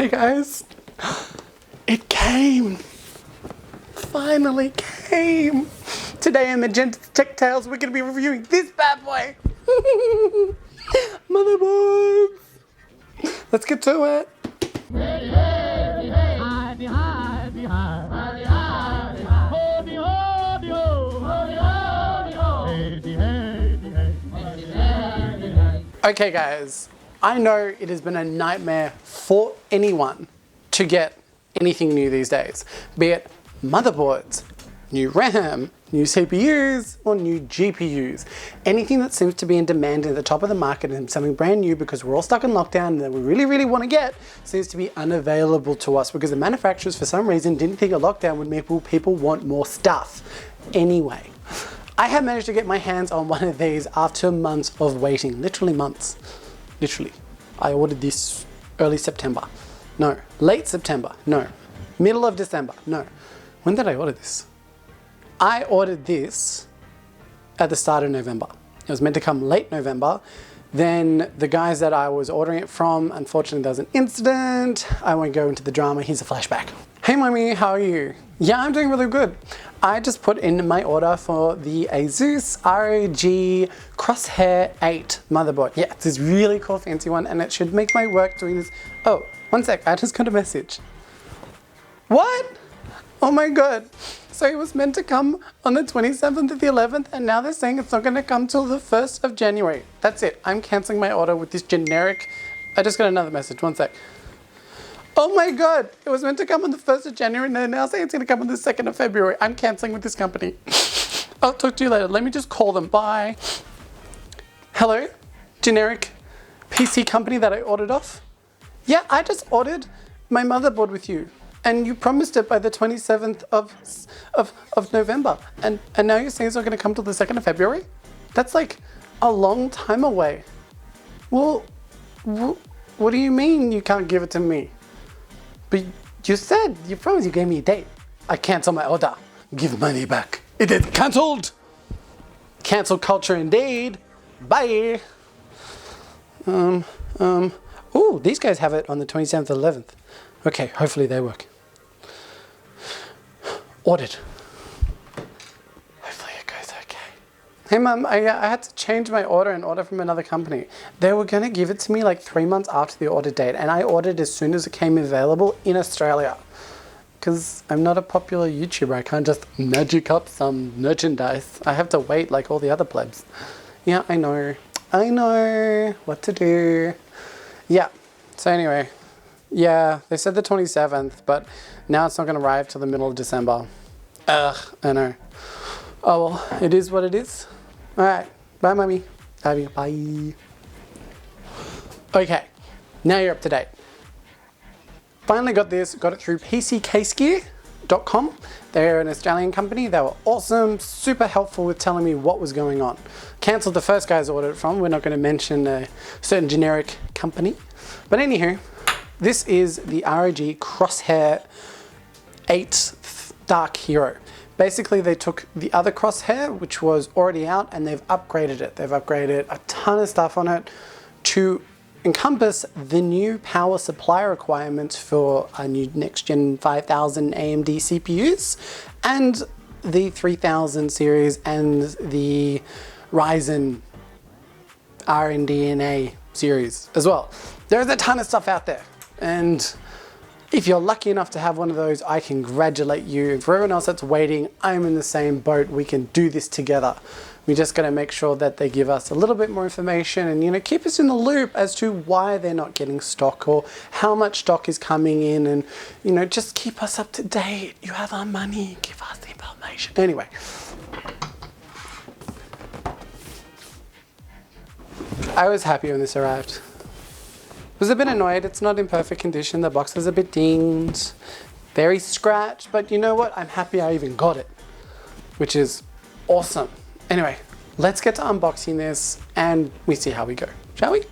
Hey guys, it came. Finally came. Today in Magenta sTechTails, we're going to be reviewing this bad boy. Motherboards. Let's get to it. Okay guys, I know it has been a nightmare for anyone to get anything new these days, be it motherboards, new RAM, new CPUs, or new GPUs. Anything that seems to be in demand at the top of the market and something brand new because we're all stuck in lockdown and that we really want to get seems to be unavailable to us because the manufacturers for some reason didn't think a lockdown would make people want more stuff. Anyway, I have managed to get my hands on one of these after months of waiting, literally months, literally. I ordered this early September, no, late September, no, middle of December, no. When did I order this? I ordered this at the start of November. It was meant to come late November. Then the guys that I was ordering it from, unfortunately there was an incident. I won't go into the drama, here's a flashback. Hey mommy, how are you? Yeah, I'm doing really good. I just put in my order for the ASUS ROG CROSSHAIR 8 motherboard. Yeah, it's this really cool fancy one and it should make my work doing this. Oh, one sec, I just got a message. What? Oh my god. So it was meant to come on the 27th of the 11th and now they're saying it's not going to come till the 1st of January. That's it. I'm cancelling my order with this generic... I just got another message. One sec. Oh my god. It was meant to come on the 1st of January and they're now saying it's going to come on the 2nd of February. I'm cancelling with this company. I'll talk to you later. Let me just call them. Bye. Hello? Generic PC company that I ordered off? Yeah, I just ordered my motherboard with you. And you promised it by the 27th of November. And now you're saying it's not going to come till the 2nd of February? That's like a long time away. Well, what do you mean you can't give it to me? But you said, you promised, you gave me a date. I cancel my order. Give money back. It is cancelled. Cancel culture indeed. Bye. Ooh, these guys have it on the 27th or 11th. Okay, hopefully they work. Ordered. Hopefully it goes okay. Hey mum, I had to change my order and order from another company. They were going to give it to me like 3 months after the order date and I ordered as soon as it came available in Australia. Because I'm not a popular YouTuber, I can't just magic up some merchandise. I have to wait like all the other plebs. Yeah, I know what to do. Yeah, so anyway. Yeah, they said the 27th, but now it's not going to arrive till the middle of December. Ugh, I know. Oh well, it is what it is. Alright, bye mummy. Love you, bye. Okay, now you're up to date. Finally got this, got it through PCCasegear.com. They're an Australian company. They were awesome, super helpful with telling me what was going on. Cancelled the first guys I ordered it from. We're not going to mention a certain generic company. But anywho, this is the ROG CROSSHAIR 8 Dark Hero. Basically, they took the other CROSSHAIR, which was already out, and they've upgraded it. They've upgraded a ton of stuff on it to encompass the new power supply requirements for a new next-gen 5000 AMD CPUs and the 3000 series and the Ryzen RDNA series as well. There's a ton of stuff out there. And if you're lucky enough to have one of those, I congratulate you. And for everyone else that's waiting, I'm in the same boat. We can do this together. We just got to make sure that they give us a little bit more information and, you know, keep us in the loop as to why they're not getting stock or how much stock is coming in and, you know, just keep us up to date. You have our money, give us the information. Anyway. I was happy when this arrived. Was a bit annoyed, it's not in perfect condition, the box is a bit dinged, very scratched, but you know what, I'm happy I even got it, which is awesome. Anyway, let's get to unboxing this and we see how we go, shall we?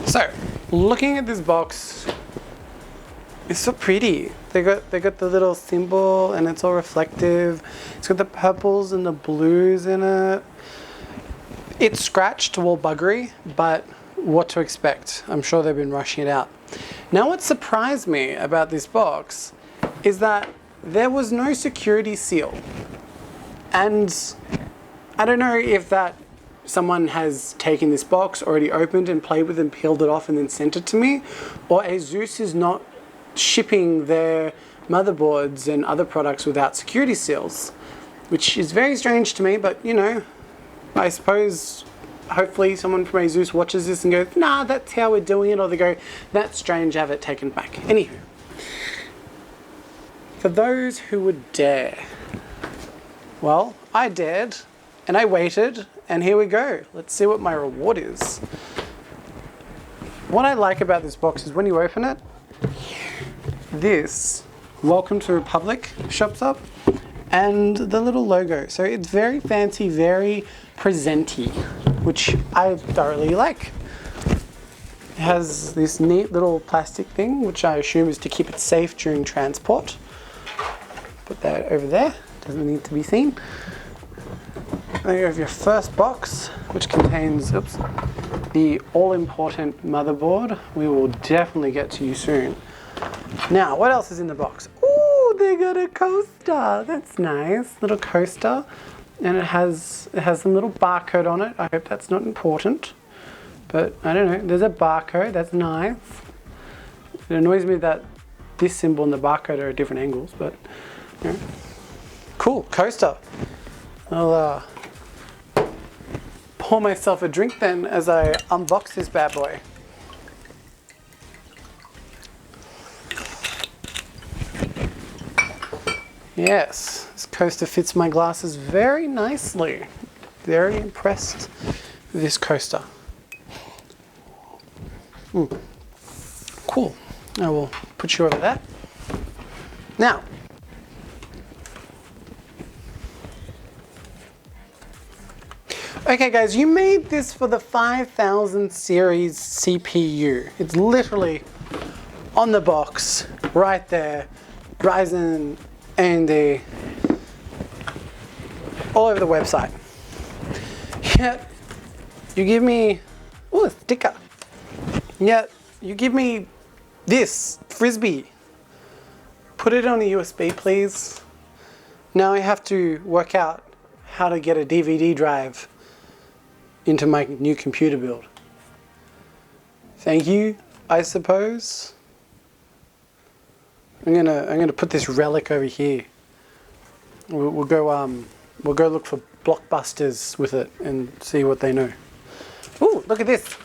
So, looking at this box, it's so pretty. They got the little symbol and it's all reflective. It's got the purples and the blues in it. It's scratched, all buggery, but what to expect. I'm sure they've been rushing it out. Now what surprised me about this box is that there was no security seal. And I don't know if that someone has taken this box, already opened and played with and peeled it off and then sent it to me, or ASUS is not shipping their motherboards and other products without security seals, which is very strange to me, but you know, I suppose hopefully someone from ASUS watches this and goes, nah, that's how we're doing it, or they go, that's strange, have it taken back. Anywho, for those who would dare, well, I dared, and I waited, and here we go. Let's see what my reward is. What I like about this box is when you open it, this Welcome to Republic shops up, and the little logo. So it's very fancy, very presenty, which I thoroughly like. It has this neat little plastic thing, which I assume is to keep it safe during transport. Put that over there, doesn't need to be seen. Then you have your first box, which contains, the all-important motherboard. We will definitely get to you soon. Now, what else is in the box? Ooh, they got a coaster. That's nice, little coaster. And it has some little barcode on it. I hope that's not important, but I don't know. There's a barcode, that's nice. It annoys me that this symbol and the barcode are at different angles, but you know. Cool, coaster. I'll pour myself a drink then as I unbox this bad boy. Yes, this coaster fits my glasses very nicely. Very impressed with this coaster. Cool. I will put you over there. Now, okay guys, you made this for the 5000 series CPU. It's literally on the box, right there. Ryzen, AMD, all over the website. Yet, you give me, ooh, a sticker. Yet, you give me this, Frisbee. Put it on a USB, please. Now I have to work out how to get a DVD drive into my new computer build. Thank you, I suppose. I'm gonna put this relic over here. We'll go look for Blockbusters with it and see what they know. Ooh, look at this.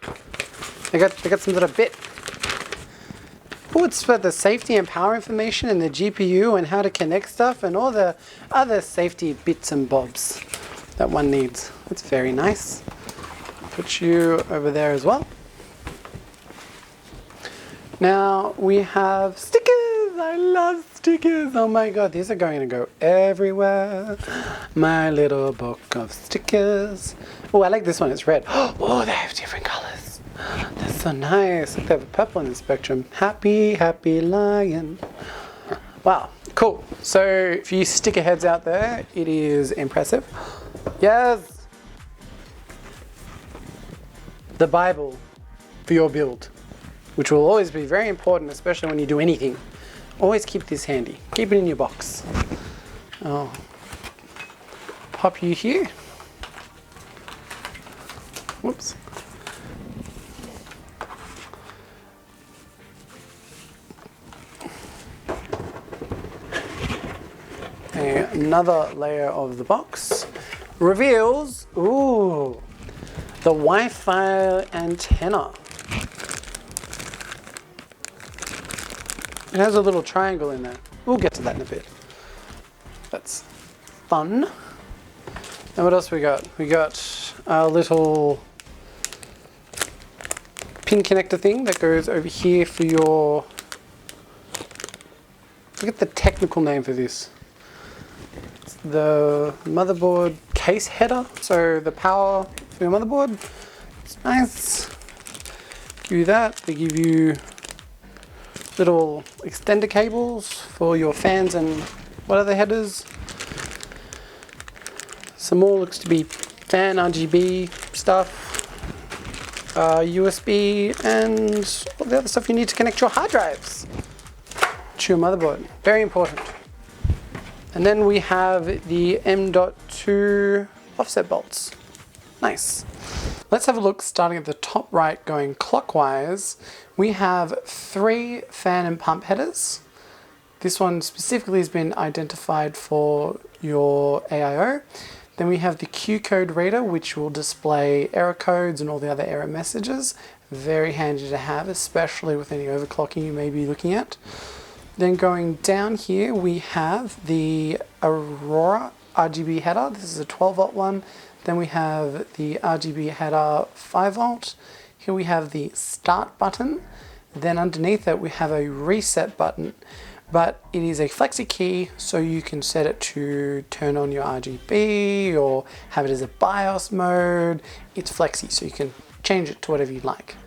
They got some little bit. Ooh, it's for the safety and power information and the GPU and how to connect stuff and all the other safety bits and bobs that one needs. That's very nice. Put you over there as well. Now we have stickers. I love stickers. Oh my god, these are going to go everywhere. My little book of stickers. Oh, I like this one. It's red. Oh, they have different colors. That's so nice. They have a purple in the spectrum. Happy, happy lion. Wow, cool. So for you sticker heads out there, it is impressive. Yes. The Bible for your build, which will always be very important, especially when you do anything. Always keep this handy. Keep it in your box. I'll pop you here. Whoops. Another layer of the box reveals, ooh, the Wi-Fi antenna. It has a little triangle in there. We'll get to that in a bit. That's fun. And what else we got? We got a little pin connector thing that goes over here for your... Look at the technical name for this. It's the motherboard case header. So the power for your motherboard. It's nice. Give you that. They give you little extender cables for your fans and what other headers. Some more looks to be fan RGB stuff. USB and all the other stuff you need to connect your hard drives to your motherboard. Very important. And then we have the M.2 offset bolts. Nice. Let's have a look starting at the top right going clockwise. We have 3 fan and pump headers. This one specifically has been identified for your AIO. Then we have the Q code reader, which will display error codes and all the other error messages. Very handy to have, especially with any overclocking you may be looking at. Then going down here, we have the Aurora RGB header. This is a 12 volt one. Then we have the RGB header 5 volt. Here we have the start button. Then underneath it, we have a reset button. But it is a flexi key, so you can set it to turn on your RGB or have it as a BIOS mode. It's flexi, so you can change it to whatever you like.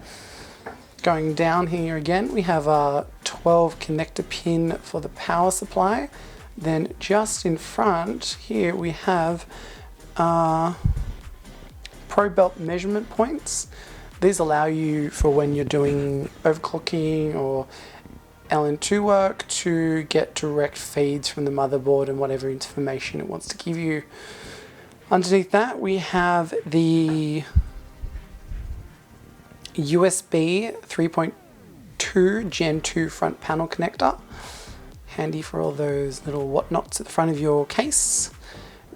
Going down here again, we have a 12 connector pin for the power supply. Then just in front here, we have pro belt measurement points. These allow you for when you're doing overclocking or LN2 work to get direct feeds from the motherboard and whatever information it wants to give you. Underneath that, we have the USB 3.2 Gen 2 front panel connector. Handy for all those little whatnots at the front of your case.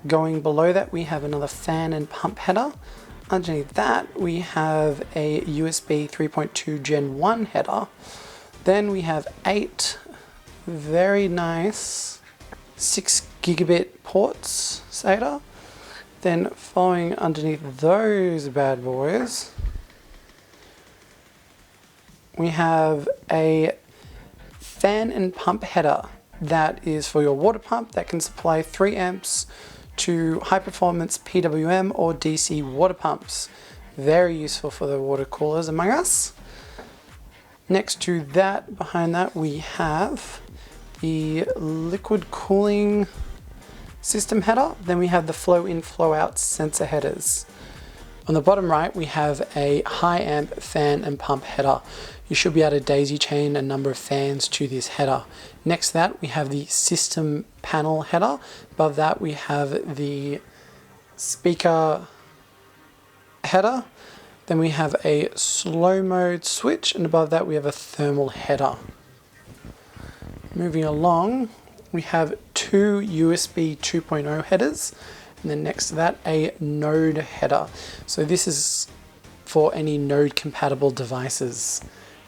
Going below that, we have another fan and pump header. Underneath that, we have a USB 3.2 Gen 1 header. Then we have 8 very nice 6 gigabit ports SATA. Then following underneath those bad boys, we have a fan and pump header that is for your water pump that can supply 3 amps to high performance PWM or DC water pumps. Very useful for the water coolers among us. Next to that, behind that, we have the liquid cooling system header. Then we have the flow in, flow out sensor headers. On the bottom right, we have a high amp fan and pump header. You should be able to daisy chain a number of fans to this header. Next to that, we have the system panel header. Above that, we have the speaker header. Then we have a slow mode switch, and above that we have a thermal header. Moving along, we have 2 USB 2.0 headers, and then next to that a node header. So this is for any node compatible devices.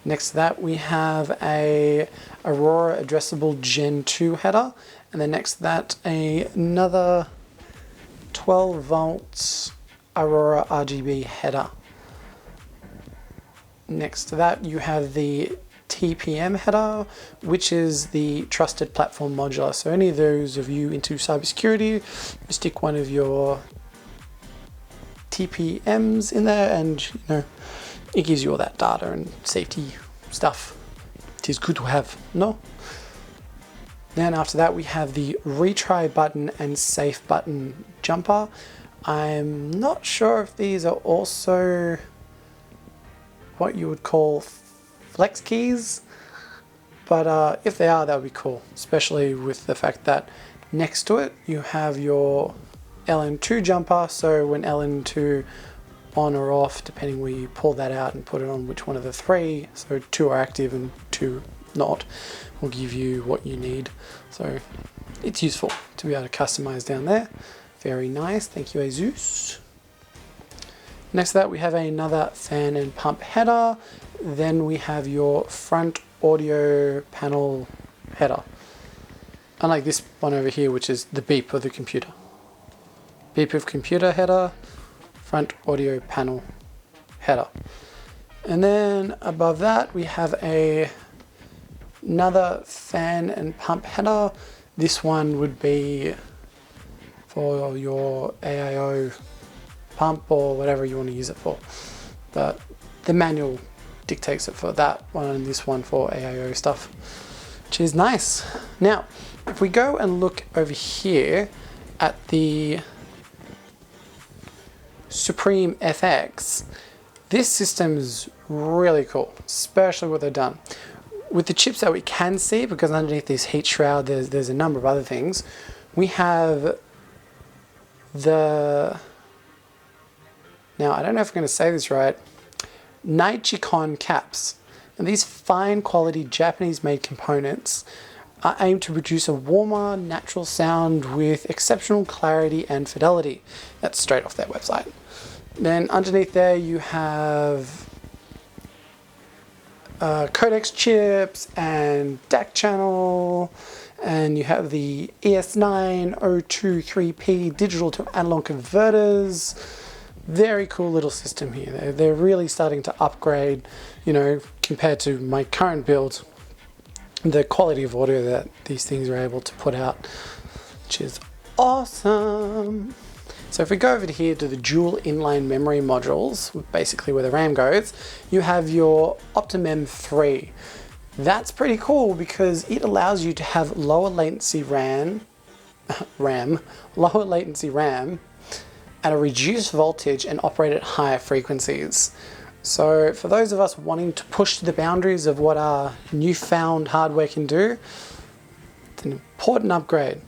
Next to that we have a Aurora addressable Gen 2 header, and then next to that another 12 volts Aurora RGB header. Next to that, you have the TPM header, which is the Trusted Platform Modular. So any of those of you into cybersecurity, you stick one of your TPMs in there and it gives you all that data and safety stuff. It is good to have, no? Then after that, we have the retry button and safe button jumper. I'm not sure if these are also what you would call flex keys, but if they are, that would be cool, especially with the fact that next to it you have your LN2 jumper, so when LN2 on or off, depending where you pull that out and put it on which one of the 3, so 2 are active and 2 not, will give you what you need. So it's useful to be able to customize down there. Very nice, thank you ASUS. Next to that, we have another fan and pump header. Then we have your front audio panel header. Unlike this one over here, which is the beep of the computer. Beep of computer header, front audio panel header. And then above that, we have another fan and pump header. This one would be for your AIO pump or whatever you want to use it for, but the manual dictates it for that one and this one for AIO stuff, which is nice. Now if we go and look over here at the Supreme FX, This system is really cool, especially what they've done. With the chips that we can see, because underneath this heat shroud there's a number of other things, we have the, now I don't know if I'm going to say this right, Nichicon caps. And these fine quality Japanese made components are aimed to produce a warmer, natural sound with exceptional clarity and fidelity. That's straight off their website. Then underneath there you have codecs chips and DAC channel, and you have the ES9 023P digital to analog converters. Very cool little system here. They're really starting to upgrade, you know, compared to my current build, the quality of audio that these things are able to put out, which is awesome. So if we go over to here to the dual inline memory modules, basically where the RAM goes, you have your Optimem 3. That's pretty cool because it allows you to have lower latency RAM at a reduced voltage and operate at higher frequencies. So for those of us wanting to push the boundaries of what our newfound hardware can do, it's an important upgrade.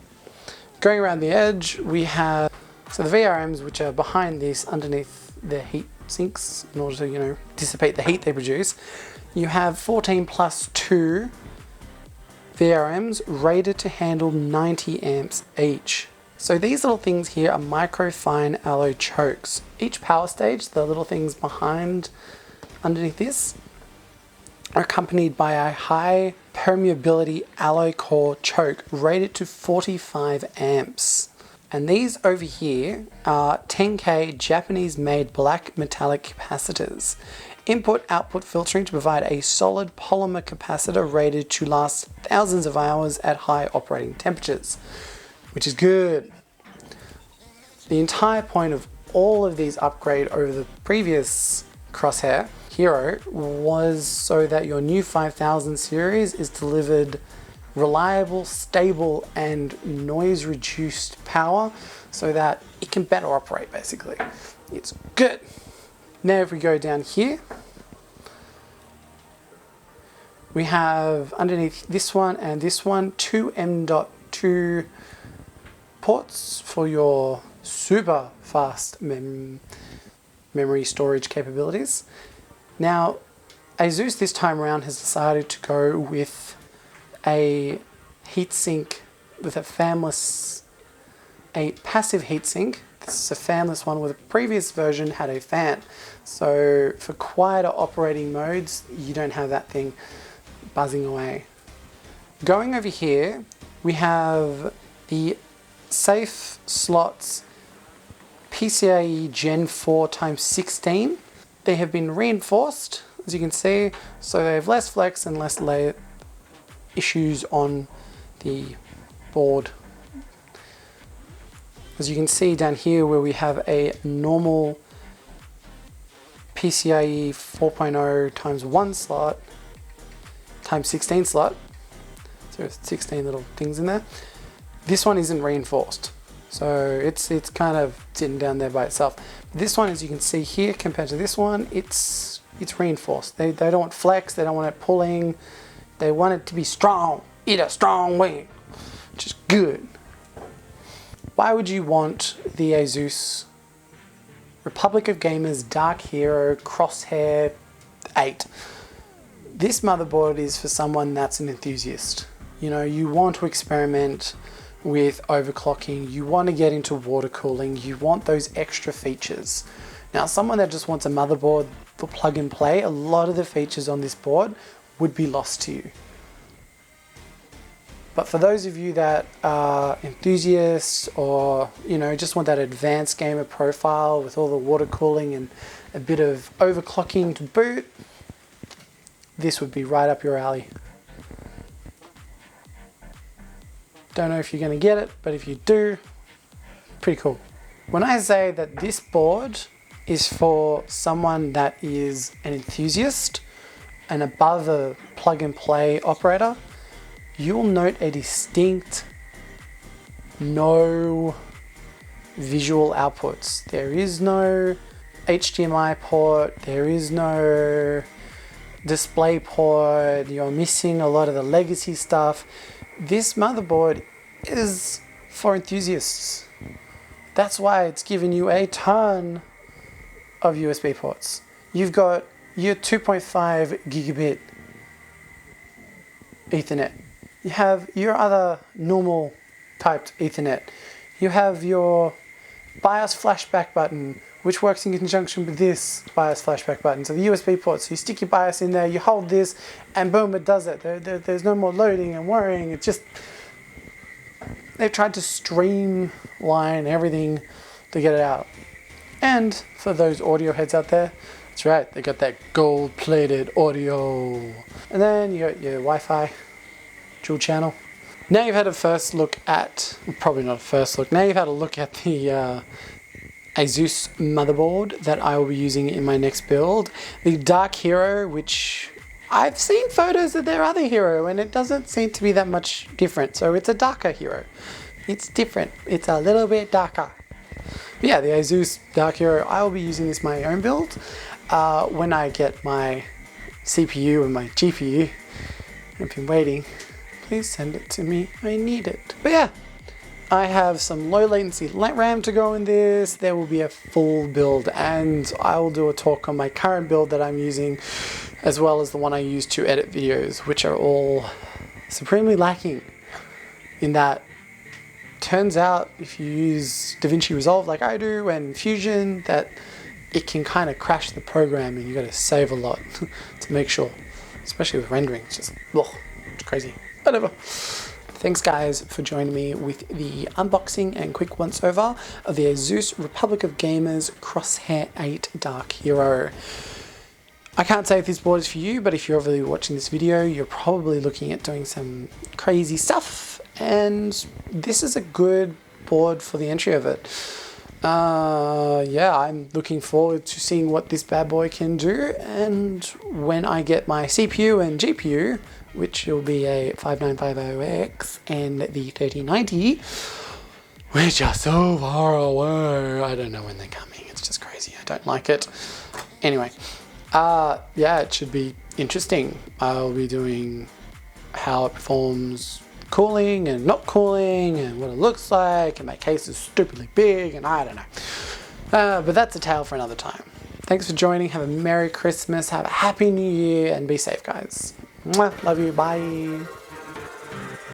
Going around the edge, we have the VRMs, which are behind this underneath the heat sinks in order to, you know, dissipate the heat they produce. You have 14 plus 2 VRMs rated to handle 90 amps each. So these little things here are microfine alloy chokes. Each power stage, the little things behind underneath this, are accompanied by a high permeability alloy core choke rated to 45 amps. And these over here are 10K Japanese made black metallic capacitors. Input-output filtering to provide a solid polymer capacitor rated to last thousands of hours at high operating temperatures, which is good. The entire point of all of these upgrade over the previous CROSSHAIR Hero was so that your new 5000 series is delivered reliable, stable, and noise reduced power so that it can better operate basically. It's good. Now if we go down here, we have underneath this one and this one, two M.2 ports for your super fast memory storage capabilities. Now, ASUS this time around has decided to go with a heatsink with a passive heatsink. This is a fanless one, where the previous version had a fan. So for quieter operating modes, you don't have that thing buzzing away. Going over here, we have the Safe Slots PCIe Gen 4 x16. They have been reinforced, as you can see, so they have less flex and less layer issues on the board. As you can see down here where we have a normal PCIe 4.0 times 1 slot times 16 slot, so there's 16 little things in there. This one isn't reinforced, so it's kind of sitting down there by itself. This one, as you can see here, compared to this one, it's reinforced. They don't want flex, they don't want it pulling, they want it to be strong, eat a strong wing, which is good. Why would you want the ASUS Republic of Gamers Dark Hero CROSSHAIR 8? This motherboard is for someone that's an enthusiast. You know, you want to experiment with overclocking, you want to get into water cooling, you want those extra features. Now, someone that just wants a motherboard for plug and play, a lot of the features on this board would be lost to you. But for those of you that are enthusiasts, or you know, just want that advanced gamer profile with all the water cooling and a bit of overclocking to boot, this would be right up your alley. Don't know if you're going to get it, but if you do, pretty cool. When I say that this board is for someone that is an enthusiast and above a plug and play operator, you will note a distinct no visual outputs. There is no HDMI port, there is no display port, you're missing a lot of the legacy stuff. This motherboard is for enthusiasts. That's why it's given you a ton of USB ports. You've got your 2.5 gigabit Ethernet. You have your other normal typed Ethernet. You have your BIOS flashback button, which works in conjunction with this BIOS flashback button. So the USB port, so you stick your BIOS in there, you hold this, and boom, it does it. There's no more loading and worrying. It's just, they've tried to streamline everything to get it out. And for those audio heads out there, that's right, they got that gold-plated audio. And then you got your Wi-Fi, dual channel. Now you've had a first look at, probably not a first look, now you've had a look at the ASUS motherboard that I will be using in my next build. The Dark Hero, which I've seen photos of their other hero and it doesn't seem to be that much different. So it's a darker hero. It's different. It's a little bit darker. But yeah, the ASUS Dark Hero, I will be using this in my own build. When I get my CPU and my GPU, I've been waiting. Please send it to me. I need it. But yeah, I have some low latency light RAM to go in this. There will be a full build and I will do a talk on my current build that I'm using as well as the one I use to edit videos, which are all supremely lacking in that. Turns out if you use DaVinci Resolve like I do and Fusion, that it can kind of crash the program and you got to save a lot to make sure, especially with rendering. It's just, it's crazy. Whatever. Thanks guys for joining me with the unboxing and quick once over of the ASUS Republic of Gamers CROSSHAIR 8 Dark Hero. I can't say if this board is for you, but if you're really watching this video, you're probably looking at doing some crazy stuff, and this is a good board for the entry of it. Yeah, I'm looking forward to seeing what this bad boy can do, and when I get my CPU and GPU, which will be a 5950X and the 3090, which are so far away. I don't know when they're coming. It's just crazy. I don't like it. Anyway, yeah, it should be interesting. I'll be doing how it performs cooling and not cooling and what it looks like, and my case is stupidly big and I don't know. But that's a tale for another time. Thanks for joining. Have a Merry Christmas, have a Happy New Year, and be safe guys. Mwah. Love you, bye.